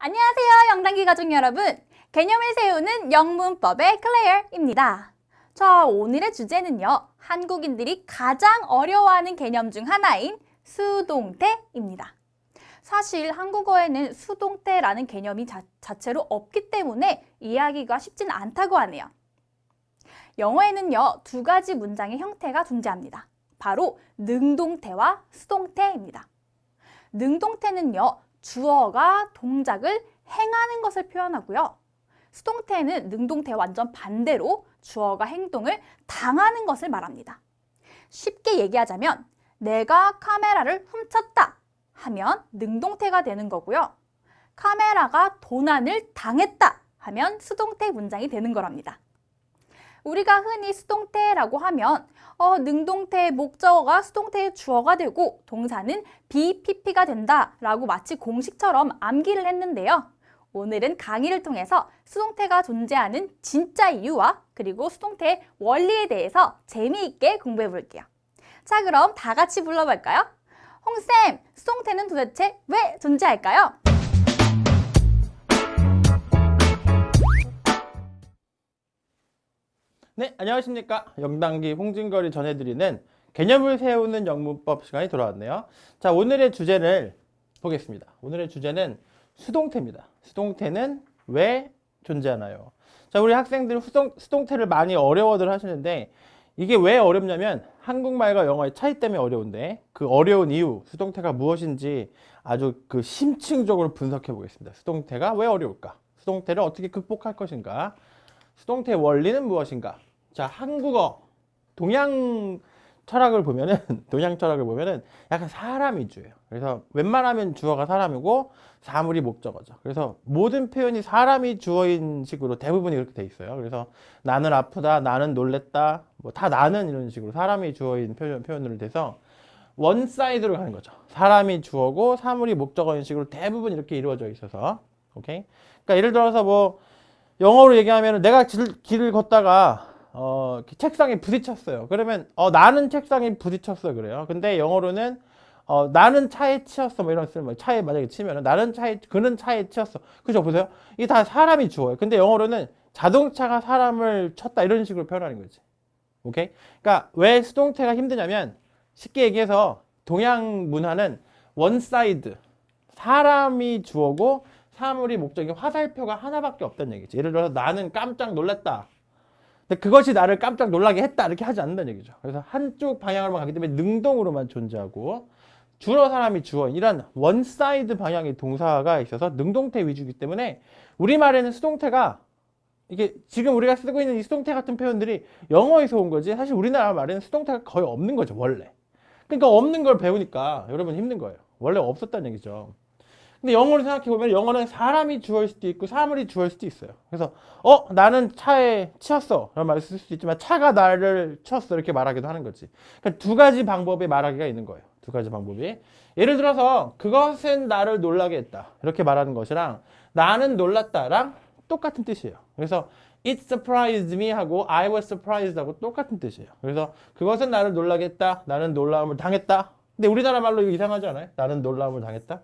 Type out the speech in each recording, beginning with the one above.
안녕하세요, 영단기 가족 여러분. 개념을 세우는 영문법의 클레어입니다. 자, 오늘의 주제는요, 한국인들이 가장 어려워하는 개념 중 하나인 수동태입니다. 사실 한국어에는 수동태라는 개념이 자체로 없기 때문에 이해하기가 쉽지는 않다고 하네요. 영어에는요, 두 가지 문장의 형태가 존재합니다. 바로 능동태와 수동태입니다. 능동태는요, 주어가 동작을 행하는 것을 표현하고요. 수동태는 능동태와 완전 반대로 주어가 행동을 당하는 것을 말합니다. 쉽게 얘기하자면 내가 카메라를 훔쳤다 하면 능동태가 되는 거고요. 카메라가 도난을 당했다 하면 수동태 문장이 되는 거랍니다. 우리가 흔히 수동태라고 하면 능동태의 목적어가 수동태의 주어가 되고 동사는 BPP가 된다라고 마치 공식처럼 암기를 했는데요. 오늘은 강의를 통해서 수동태가 존재하는 진짜 이유와 그리고 수동태의 원리에 대해서 재미있게 공부해 볼게요. 자, 그럼 다 같이 불러볼까요? 홍쌤, 수동태는 도대체 왜 존재할까요? 네, 안녕하십니까. 영단기 홍진걸이 전해드리는 개념을 세우는 영문법 시간이 돌아왔네요. 자, 오늘의 주제를 보겠습니다. 오늘의 주제는 수동태입니다. 수동태는 왜 존재하나요? 자, 우리 학생들 수동태를 많이 어려워들 하시는데 이게 왜 어렵냐면 한국말과 영어의 차이 때문에 어려운데 그 어려운 이유, 수동태가 무엇인지 아주 그 심층적으로 분석해 보겠습니다. 수동태가 왜 어려울까? 수동태를 어떻게 극복할 것인가? 수동태의 원리는 무엇인가? 자, 한국어 동양 철학을 보면은 약간 사람 위주예요. 그래서 웬만하면 주어가 사람이고 사물이 목적어죠. 그래서 모든 표현이 사람이 주어인 식으로 대부분이 그렇게 돼 있어요. 그래서 나는 아프다, 나는 놀랬다, 뭐 다 나는 이런 식으로 사람이 주어인 표현으로 돼서 원 사이드로 가는 거죠. 사람이 주어고 사물이 목적어인 식으로 대부분 이렇게 이루어져 있어서, 오케이? 그러니까 예를 들어서 뭐 영어로 얘기하면 내가 길을 걷다가 책상에 부딪혔어요. 그러면 나는 책상에 부딪혔어 그래요. 근데 영어로는 나는 차에 치였어 뭐 이런 쓰는 뭐 차에 만약에 치면은 그는 차에 치였어. 그죠? 보세요. 이게 다 사람이 주어요. 근데 영어로는 자동차가 사람을 쳤다 이런 식으로 표현하는 거지. 오케이? 그러니까 왜 수동태가 힘드냐면 쉽게 얘기해서 동양 문화는 원 사이드 사람이 주어고 사물이 목적인 화살표가 하나밖에 없다는 얘기죠. 예를 들어서 나는 깜짝 놀랐다. 근데 그것이 나를 깜짝 놀라게 했다. 이렇게 하지 않는다는 얘기죠. 그래서 한쪽 방향으로만 가기 때문에 능동으로만 존재하고 주어 사람이 주어 이런 원사이드 방향의 동사가 있어서 능동태 위주이기 때문에 우리말에는 수동태가 이게 지금 우리가 쓰고 있는 이 수동태 같은 표현들이 영어에서 온 거지 사실 우리나라 말에는 수동태가 거의 없는 거죠. 원래. 그러니까 없는 걸 배우니까 여러분 힘든 거예요. 원래 없었다는 얘기죠. 근데 영어를 생각해보면 영어는 사람이 주어일 수도 있고 사물이 주어일 수도 있어요. 그래서 나는 차에 치였어 라는 말을 쓸 수도 있지만 차가 나를 쳤어 이렇게 말하기도 하는 거지. 그러니까 두 가지 방법의 말하기가 있는 거예요. 두 가지 방법이. 예를 들어서 그것은 나를 놀라게 했다 이렇게 말하는 것이랑 나는 놀랐다랑 똑같은 뜻이에요. 그래서 It surprised me 하고 I was surprised 하고 똑같은 뜻이에요. 그래서 그것은 나를 놀라게 했다. 나는 놀라움을 당했다. 근데 우리나라 말로 이거 이상하지 않아요? 나는 놀라움을 당했다.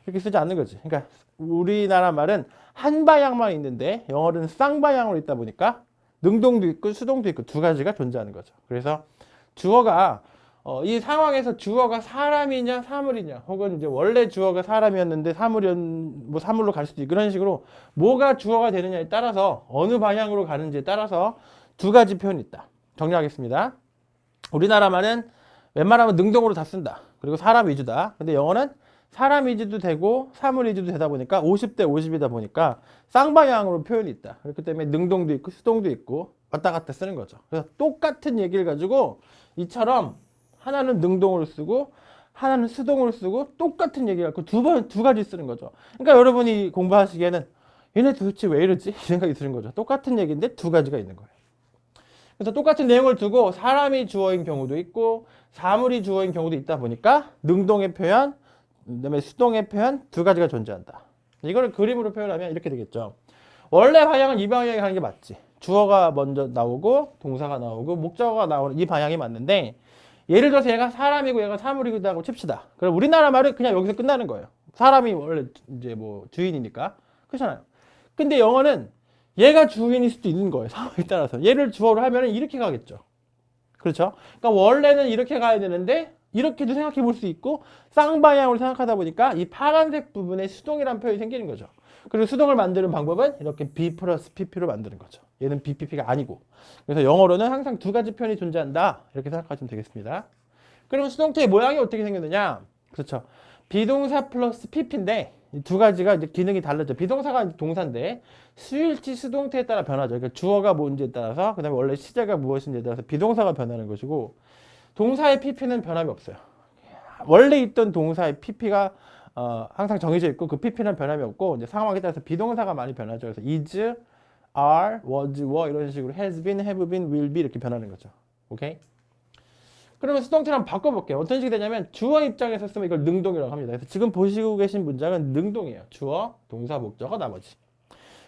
이렇게 쓰지 않는 거지. 그러니까 우리나라 말은 한 방향만 있는데 영어는 쌍방향으로 있다 보니까 능동도 있고 수동도 있고 두 가지가 존재하는 거죠. 그래서 주어가 이 상황에서 주어가 사람이냐 사물이냐 혹은 이제 원래 주어가 사람이었는데 사물로 갈 수도 있고 그런 식으로 뭐가 주어가 되느냐에 따라서 어느 방향으로 가는지에 따라서 두 가지 표현이 있다. 정리하겠습니다. 우리나라 말은 웬만하면 능동으로 다 쓴다. 그리고 사람 위주다. 근데 영어는 사람 위주도 되고 사물 위주도 되다 보니까 50대 50이다 보니까 쌍방향으로 표현이 있다. 그렇기 때문에 능동도 있고 수동도 있고 왔다 갔다 쓰는 거죠. 그래서 똑같은 얘기를 가지고 이처럼 하나는 능동으로 쓰고 하나는 수동으로 쓰고 똑같은 얘기를 갖고 두 가지 쓰는 거죠. 그러니까 여러분이 공부하시기에는 얘네 도대체 왜 이러지? 이 생각이 드는 거죠. 똑같은 얘기인데 두 가지가 있는 거예요. 그래서 똑같은 내용을 두고 사람이 주어인 경우도 있고 사물이 주어인 경우도 있다 보니까 능동의 표현 그다음에 수동의 표현 두 가지가 존재한다. 이거를 그림으로 표현하면 이렇게 되겠죠. 원래 방향은 이 방향에 가는 게 맞지. 주어가 먼저 나오고 동사가 나오고 목적어가 나오는 이 방향이 맞는데 예를 들어서 얘가 사람이고 얘가 사물이고 하고 칩시다. 그럼 우리나라 말은 그냥 여기서 끝나는 거예요. 사람이 원래 이제 뭐 주인이니까. 그렇잖아요. 근데 영어는 얘가 주인일 수도 있는 거예요. 상황에 따라서. 얘를 주어로 하면 이렇게 가겠죠. 그렇죠? 그러니까 원래는 이렇게 가야 되는데 이렇게도 생각해 볼 수 있고 쌍방향으로 생각하다 보니까 이 파란색 부분에 수동이라는 표현이 생기는 거죠. 그리고 수동을 만드는 방법은 이렇게 B 플러스 PP로 만드는 거죠. 얘는 BPP가 아니고. 그래서 영어로는 항상 두 가지 표현이 존재한다. 이렇게 생각하시면 되겠습니다. 그러면 수동태의 모양이 어떻게 생겼느냐? 그렇죠. 비동사 플러스 PP인데 이 두 가지가 이제 기능이 달라져. 비동사가 동사인데 수일치 수동태에 따라 변하죠. 그러니까 주어가 뭔지에 따라서 그다음에 원래 시제가 무엇인지에 따라서 비동사가 변하는 것이고 동사의 PP는 변함이 없어요. 원래 있던 동사의 PP가 항상 정해져 있고 그 PP는 변함이 없고 이제 상황에 따라서 비동사가 많이 변하죠. 그래서 is, are, was, were 이런 식으로 has been, have been, will be 이렇게 변하는 거죠. 오케이? 그러면 수동태를 한번 바꿔볼게요. 어떤 식이 되냐면 주어 입장에서 쓰면 이걸 능동이라고 합니다. 그래서 지금 보시고 계신 문장은 능동이에요. 주어, 동사, 목적어, 나머지.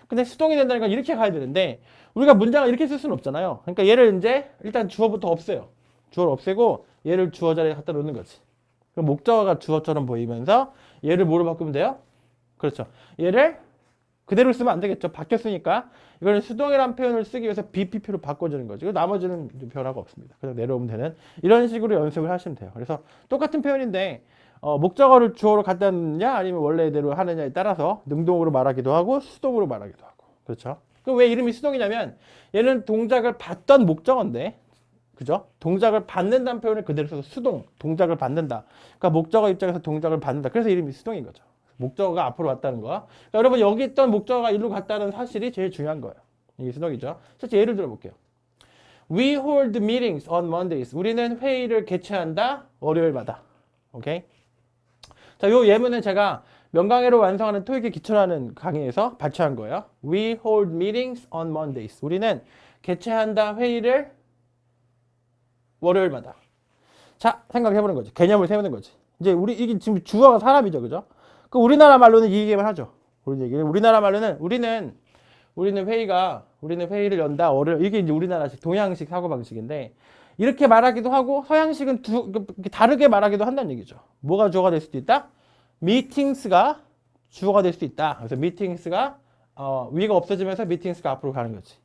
근데 수동이 된다는 건 이렇게 가야 되는데 우리가 문장을 이렇게 쓸 수는 없잖아요. 그러니까 얘를 이제 일단 주어부터 없애요. 주어를 없애고 얘를 주어 자리에 갖다 놓는 거지. 그럼 목적어가 주어처럼 보이면서 얘를 뭐로 바꾸면 돼요? 그렇죠. 얘를 그대로 쓰면 안 되겠죠. 바뀌었으니까 이거는 수동이라는 표현을 쓰기 위해서 BPP로 바꿔주는 거죠. 나머지는 변화가 없습니다. 그냥 내려오면 되는 이런 식으로 연습을 하시면 돼요. 그래서 똑같은 표현인데 목적어를 주어로 갖다 놓느냐 아니면 원래대로 하느냐에 따라서 능동으로 말하기도 하고 수동으로 말하기도 하고. 그렇죠. 그럼 왜 이름이 수동이냐면 얘는 동작을 받던 목적어인데 그죠? 동작을 받는다는 표현을 그대로 써서 수동, 동작을 받는다. 그러니까 목적어 입장에서 동작을 받는다. 그래서 이름이 수동인 거죠. 목적어가 앞으로 왔다는 거야. 그러니까 여러분 여기 있던 목적어가 일로 갔다는 사실이 제일 중요한 거예요. 이게 수동이죠. 실제 예를 들어볼게요. We hold meetings on Mondays. 우리는 회의를 개최한다. 월요일마다. 오케이? 자, 요 예문은 제가 명강의로 완성하는 토익에 기초라는 강의에서 발췌한 거예요. We hold meetings on Mondays. 우리는 개최한다 회의를 월요일마다. 자, 생각해보는 거지. 개념을 세우는 거지. 이제 이게 지금 주어가 사람이죠. 그죠? 그 우리나라 말로는 이 얘기만 하죠. 우리나라 말로는 우리는 회의를 연다. 월요일. 이게 이제 우리나라식 동양식 사고방식인데 이렇게 말하기도 하고 서양식은 다르게 말하기도 한다는 얘기죠. 뭐가 주어가 될 수도 있다? meetings가 주어가 될 수도 있다. 그래서 meetings가 위가 없어지면서 meetings가 앞으로 가는 거지.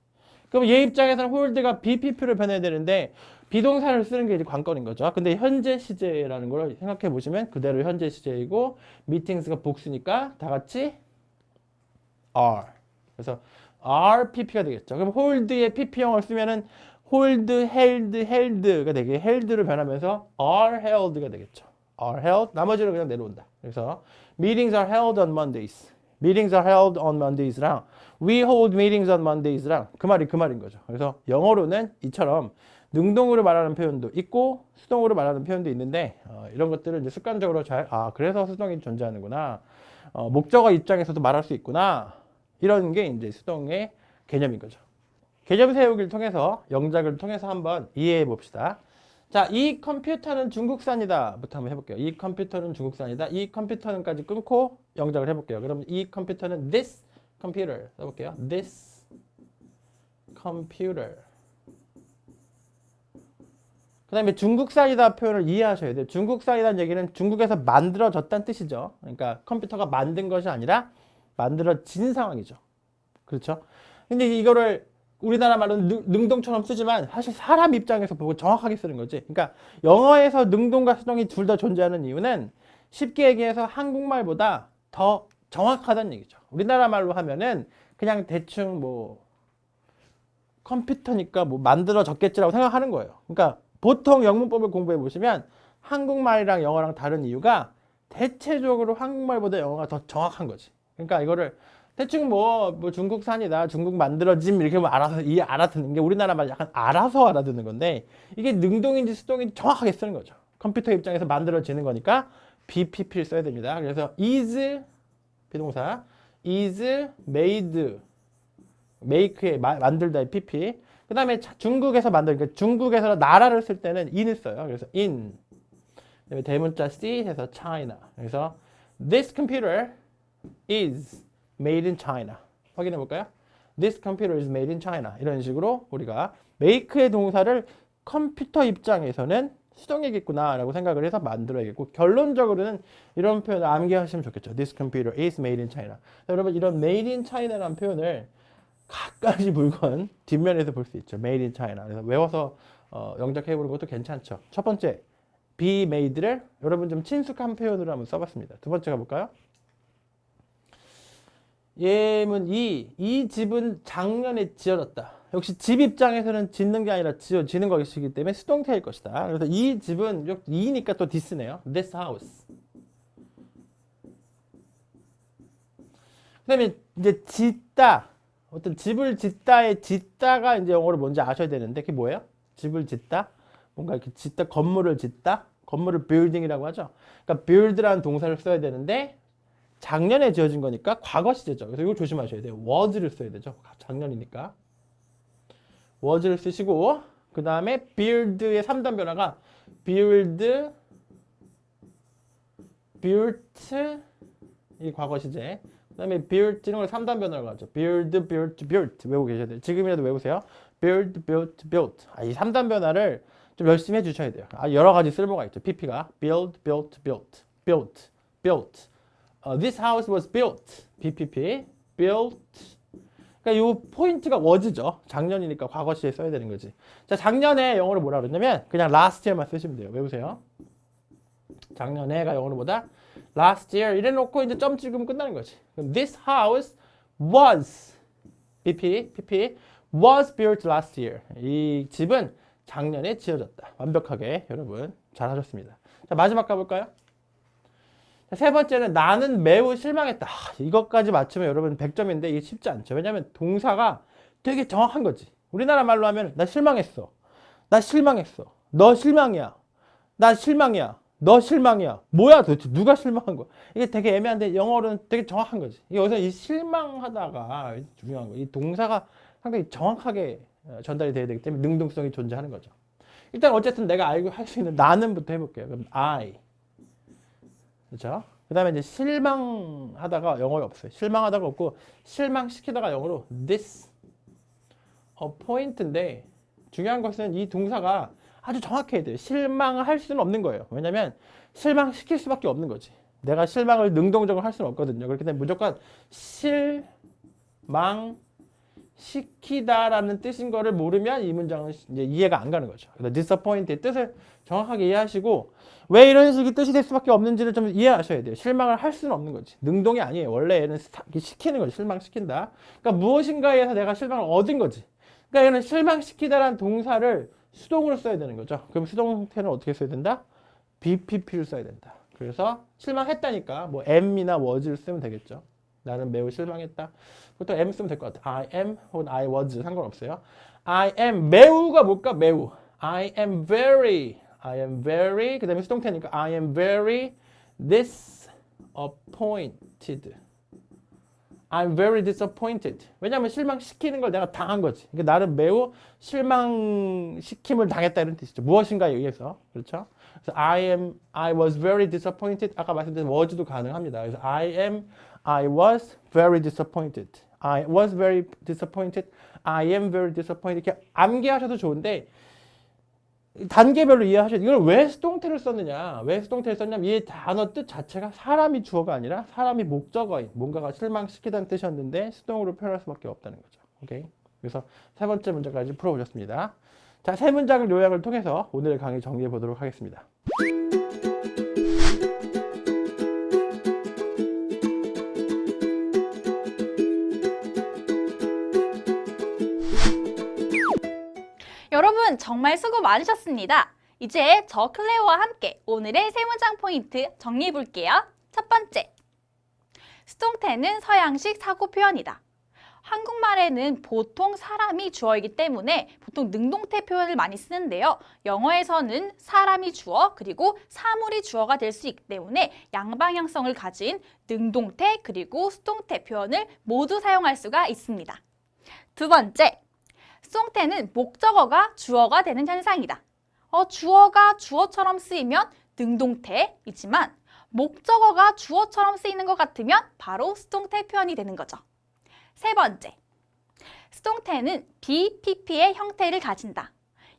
그럼 얘 입장에서는 hold가 BPP로 변해야 되는데 비동사를 쓰는 게 이제 관건인 거죠. 근데 현재 시제라는 걸 생각해 보시면 그대로 현재 시제이고 meetings가 복수니까 다 같이 are. 그래서 RPP가 되겠죠. 그럼 hold의 PP형을 쓰면은 hold, held가 되게 held로 변하면서 are held가 되겠죠. are held. 나머지는 그냥 내려온다. 그래서 meetings are held on Mondays. meetings are held on Mondays랑 we hold meetings on Mondays랑 그 말인 거죠. 그래서 영어로는 이처럼 능동으로 말하는 표현도 있고 수동으로 말하는 표현도 있는데 이런 것들을 이제 습관적으로 그래서 수동이 존재하는구나. 목적어 입장에서도 말할 수 있구나. 이런 게 이제 수동의 개념인 거죠. 개념 세우기를 통해서 영작을 통해서 한번 이해해 봅시다. 자, 이 컴퓨터는 중국산이다 부터 한번 해볼게요. 이 컴퓨터는 중국산이다. 이 컴퓨터는까지 끊고 영작을 해볼게요. 그럼 이 컴퓨터는 this computer 써볼게요. this computer. 그 다음에 중국산이다 표현을 이해하셔야 돼요. 중국산이라는 얘기는 중국에서 만들어졌다는 뜻이죠. 그러니까 컴퓨터가 만든 것이 아니라 만들어진 상황이죠. 그렇죠? 근데 이거를 우리나라 말로는 능동처럼 쓰지만 사실 사람 입장에서 보고 정확하게 쓰는 거지. 그러니까 영어에서 능동과 수동이 둘 다 존재하는 이유는 쉽게 얘기해서 한국말보다 더 정확하다는 얘기죠. 우리나라 말로 하면은 그냥 대충 뭐 컴퓨터니까 뭐 만들어졌겠지라고 생각하는 거예요. 그러니까 보통 영문법을 공부해 보시면 한국말이랑 영어랑 다른 이유가 대체적으로 한국말보다 영어가 더 정확한 거지. 그러니까 이거를 대충 뭐 중국산이다, 중국 만들어짐 이렇게 뭐 알아듣는 게 우리나라 말 약간 알아서 알아듣는 건데 이게 능동인지 수동인지 정확하게 쓰는 거죠. 컴퓨터 입장에서 만들어지는 거니까 BPP를 써야 됩니다. 그래서 is 비동사, is made, make의 만들다의 PP. 그 다음에 중국에서 그러니까 중국에서 나라를 쓸 때는 in을 써요. 그래서 in. 그다음에 대문자 C 해서 China. 그래서 this computer is made in China. 확인해 볼까요? This computer is made in China. 이런 식으로 우리가 make의 동사를 컴퓨터 입장에서는 수동이겠구나라고 생각을 해서 만들어야겠고 결론적으로는 이런 표현을 암기하시면 좋겠죠. This computer is made in China. 여러분 이런 made in China라는 표현을 각가지 물건 뒷면에서 볼 수 있죠. made in China. 그래서 외워서 영작해보는 것도 괜찮죠. 첫 번째 be made를 여러분 좀 친숙한 표현으로 한번 써봤습니다. 두 번째 가볼까요? 예문 2. 이 집은 작년에 지어졌다. 역시 집 입장에서는 짓는 게 아니라 지어지는 것이기 때문에 수동태일 것이다. 그래서 이 집은 2니까 또 this네요. This house. 그 다음에 이제 짓다. 어떤 집을 짓다의 짓다가 이제 영어로 뭔지 아셔야 되는데 그게 뭐예요? 집을 짓다? 뭔가 이렇게 짓다, 건물을 짓다? 건물을 building이라고 하죠. 그러니까 build라는 동사를 써야 되는데 작년에 지어진 거니까 과거 시제죠. 그래서 이거 조심하셔야 돼요. was를 써야 되죠. 작년이니까. was를 쓰시고 그 다음에 build의 3단 변화가 build, built 이 과거 시제. 그 다음에 built 이런 걸 3단 변화라고 하죠. build, built 외우고 계셔야 돼요. 지금이라도 외우세요. build, built. 이 3단 변화를 좀 열심히 해주셔야 돼요. 여러 가지 쓸모가 있죠. PP가 build, built. This house was built. BPP. built. 그러니까 이 포인트가 was죠. 작년이니까 과거 시에 써야 되는 거지. 자, 작년에 영어로 뭐라 그랬냐면 그냥 last year만 쓰시면 돼요. 외우세요. 작년에가 영어로 뭐다? last year 이래 놓고 이제 점 찍으면 끝나는 거지. 그럼 this house was PP was built last year. 이 집은 작년에 지어졌다. 완벽하게 여러분 잘 하셨습니다. 자, 마지막 가볼까요? 자, 세 번째는 나는 매우 실망했다. 이것까지 맞추면 여러분 100점인데 이게 쉽지 않죠. 왜냐하면 동사가 되게 정확한 거지. 우리나라 말로 하면 나 실망했어. 너 실망이야. 나 실망이야. 너 실망이야. 뭐야 도대체 누가 실망한 거야? 이게 되게 애매한데 영어로는 되게 정확한 거지. 여기서 이 실망하다가 중요한 거. 이 동사가 상당히 정확하게 전달이 돼야 되기 때문에 능동성이 존재하는 거죠. 일단 어쨌든 내가 알고 할 수 있는 나는부터 해볼게요. 그럼 I. 그렇죠? 그 다음에 이제 실망하다가 영어에 없어요. 실망하다가 없고 실망시키다가 영어로 disappoint인데 중요한 것은 이 동사가 아주 정확해야 돼요. 실망할 수는 없는 거예요. 왜냐면 실망시킬 수밖에 없는 거지. 내가 실망을 능동적으로 할 수는 없거든요. 그렇기 때문에 무조건 실망시키다라는 뜻인 거를 모르면 이 문장은 이제 이해가 안 가는 거죠. 그래서 disappoint의 뜻을 정확하게 이해하시고 왜 이런 식의 뜻이 될 수밖에 없는지를 좀 이해하셔야 돼요. 실망을 할 수는 없는 거지. 능동이 아니에요. 원래 얘는 시키는 거지. 실망시킨다. 그러니까 무엇인가에 서 내가 실망을 얻은 거지. 그러니까 얘는 실망시키다라는 동사를 수동으로 써야 되는 거죠. 그럼 수동태는 어떻게 써야 된다? BPP를 써야 된다. 그래서 실망했다니까 뭐 am이나 was를 쓰면 되겠죠. 나는 매우 실망했다. 보통 am 쓰면 될 것 같아. I am 혹은 I was 상관없어요. I am 매우가 뭘까? 매우. I am very 그 다음에 수동태니까 I am very disappointed. I'm very disappointed. 왜냐하면 실망시키는 걸 내가 당한 거지. 그러니까 나는 매우 실망시킴을 당했다 이런 뜻이죠. 무엇인가에 의해서. 그렇죠? 그래서 I was very disappointed. 아까 말씀드린 was도 가능합니다. 그래서 I was very disappointed. I was very disappointed. I am very disappointed. 이렇게 암기하셔도 좋은데 단계별로 이해하셔야 돼요. 이걸 왜 수동태를 썼느냐? 왜 수동태를 썼냐면 이 단어 뜻 자체가 사람이 주어가 아니라 사람이 목적어인 뭔가가 실망시키다는 뜻이었는데 수동으로 표현할 수밖에 없다는 거죠. 오케이? 그래서 세 번째 문제까지 풀어보셨습니다. 자, 세 문장을 요약을 통해서 오늘의 강의 정리해 보도록 하겠습니다. 여러분 정말 수고 많으셨습니다. 이제 저 클레어와 함께 오늘의 세 문장 포인트 정리해 볼게요. 첫 번째, 수동태는 서양식 사고 표현이다. 한국말에는 보통 사람이 주어이기 때문에 보통 능동태 표현을 많이 쓰는데요. 영어에서는 사람이 주어 그리고 사물이 주어가 될 수 있기 때문에 양방향성을 가진 능동태 그리고 수동태 표현을 모두 사용할 수가 있습니다. 두 번째, 수동태는 목적어가 주어가 되는 현상이다. 주어가 주어처럼 쓰이면 능동태이지만 목적어가 주어처럼 쓰이는 것 같으면 바로 수동태 표현이 되는 거죠. 세 번째, 수동태는 BPP의 형태를 가진다.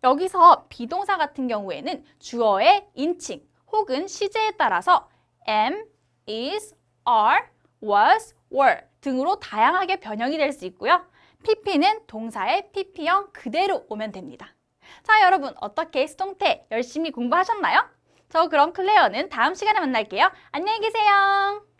여기서 비동사 같은 경우에는 주어의 인칭 혹은 시제에 따라서 am, is, are, was, were 등으로 다양하게 변형이 될 수 있고요. pp는 동사의 pp형 그대로 오면 됩니다. 자, 여러분 어떻게 수동태 열심히 공부하셨나요? 저 그럼 클레어는 다음 시간에 만날게요. 안녕히 계세요.